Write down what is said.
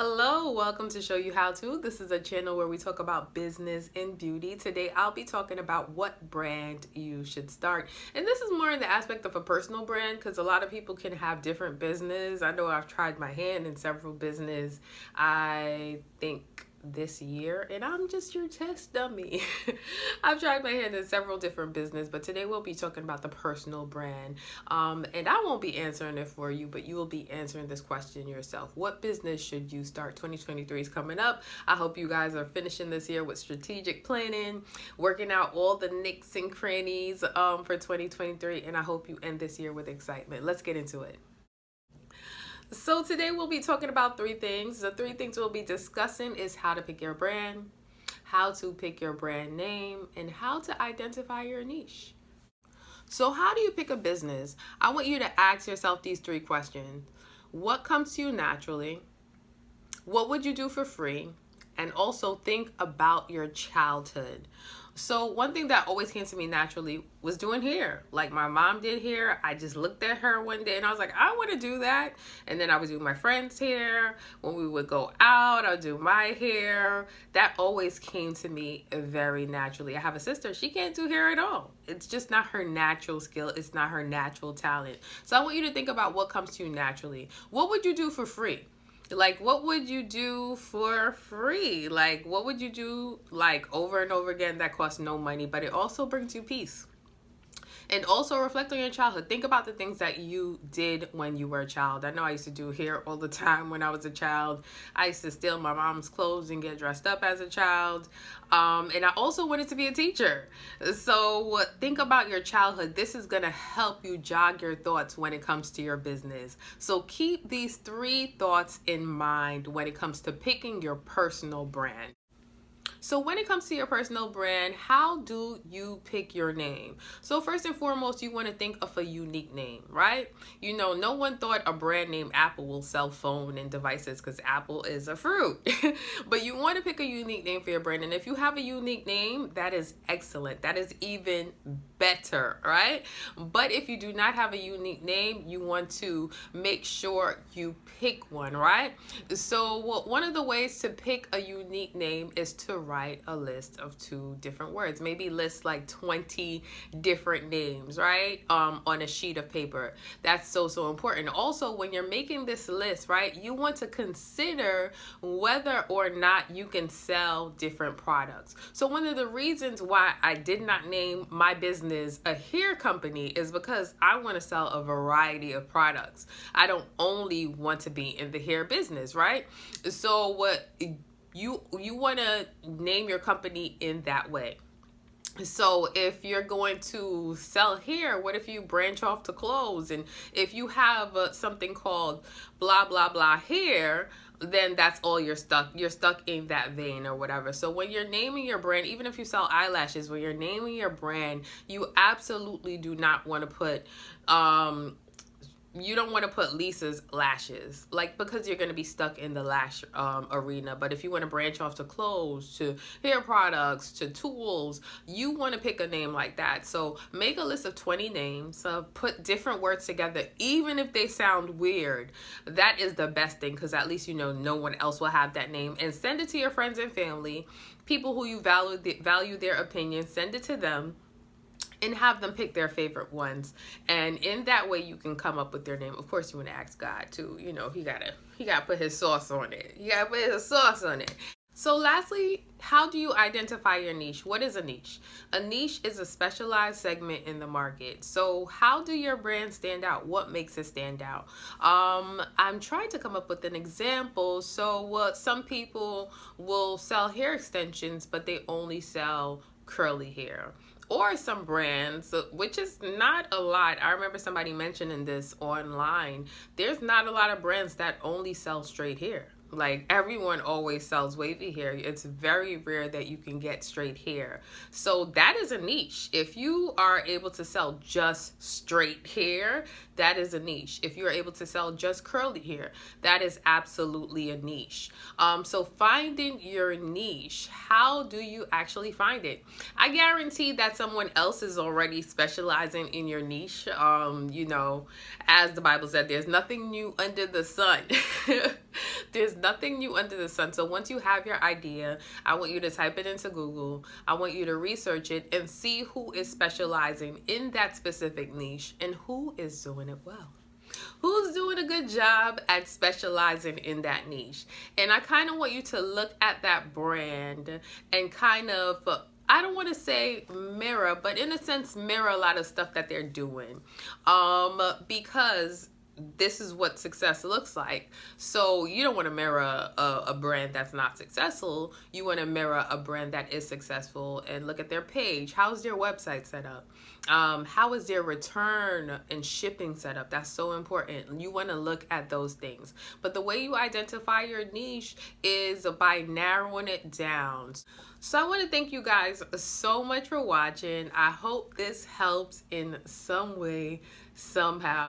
Hello, welcome to Show You How To. This is a channel where we talk about business and beauty. Today I'll be talking about what brand you should start. And this is more in the aspect of a personal brand because a lot of people can have different business. I know I've tried my hand in several business. I think this year, and I'm just your test dummy. I've tried my hand in several different business, but today we'll be talking about the personal brand. And I won't be answering it for you, but you will be answering this question yourself. What business should you start? 2023 is coming up. I hope you guys are finishing this year with strategic planning, working out all the nicks and crannies for 2023, and I hope you end this year with excitement. Let's get into it. So today we'll be talking about three things. The three things we'll be discussing is how to pick your brand, how to pick your brand name, and how to identify your niche. So how do you pick a business? I want you to ask yourself these three questions. What comes to you naturally? What would you do for free? And also think about your childhood. So one thing that always came to me naturally was doing hair. Like my mom did hair. I just looked at her one day and I was like, I want to do that. And then I would do my friend's hair. When we would go out, I would do my hair. That always came to me very naturally. I have a sister. She can't do hair at all. It's just not her natural skill. It's not her natural talent. So I want you to think about what comes to you naturally. What would you do for free? Like, what would you do for free? Like, what would you do, like, over and over again that costs no money, but it also brings you peace? And also reflect on your childhood. Think about the things that you did when you were a child. I know I used to do hair all the time when I was a child. I used to steal my mom's clothes and get dressed up as a child. And I also wanted to be a teacher. So think about your childhood. This is going to help you jog your thoughts when it comes to your business. So keep these three thoughts in mind when it comes to picking your personal brand. So when it comes to your personal brand, how do you pick your name? So first and foremost, you want to think of a unique name, right? You know, no one thought a brand name Apple will sell phone and devices because Apple is a fruit. But you want to pick a unique name for your brand. And if you have a unique name, that is excellent. That is even better, right? But if you do not have a unique name, you want to make sure you pick one, right? So one of the ways to pick a unique name is to write a list of 2 different words. Maybe list like 20 different names, right? On a sheet of paper. That's so important. Also, when you're making this list, right, you want to consider whether or not you can sell different products. So one of the reasons why I did not name my business a hair company is because I want to sell a variety of products. I don't only want to be in the hair business, right? So what you want to name your company in that way. So if you're going to sell hair, what if you branch off to clothes? And if you have something called blah, blah, blah hair, then that's all you're stuck in that vein or whatever. So when you're naming your brand, even if you sell eyelashes, when you're naming your brand, you absolutely do not want to put you don't want to put Lisa's lashes, like, because you're going to be stuck in the lash arena. But if you want to branch off to clothes, to hair products, to tools, you want to pick a name like that. So make a list of 20 names, put different words together, even if they sound weird. That is the best thing, because at least you know no one else will have that name. And send it to your friends and family, people who you value their opinion. Send it to them and have them pick their favorite ones. And in that way, you can come up with their name. Of course, you want to ask God too. You know, he gotta put his sauce on it. He gotta put his sauce on it. So lastly, how do you identify your niche? What is a niche? A niche is a specialized segment in the market. So how do your brand stand out? What makes it stand out? I'm trying to come up with an example. So some people will sell hair extensions, but they only sell curly hair. Or some brands, which is not a lot. I remember somebody mentioning this online. There's not a lot of brands that only sell straight hair. Like, everyone always sells wavy hair. It's very rare that you can get straight hair. So that is a niche. If you are able to sell just straight hair, that is a niche. If you're able to sell just curly hair, that is absolutely a niche. So finding your niche, how do you actually find it? I guarantee that someone else is already specializing in your niche. You know, as the Bible said, there's nothing new under the sun. There's nothing new under the sun. So once you have your idea, I want you to type it into Google. I want you to research it and see who is specializing in that specific niche and who is doing it well. Who's doing a good job at specializing in that niche? And I kind of want you to look at that brand and kind of, I don't want to say mirror, but in a sense mirror a lot of stuff that they're doing, because this is what success looks like. So you don't want to mirror a brand that's not successful. You want to mirror a brand that is successful and look at their page. How's their website set up? How is their return and shipping set up? That's so important. You want to look at those things. But the way you identify your niche is by narrowing it down. So I want to thank you guys so much for watching. I hope this helps in some way, somehow.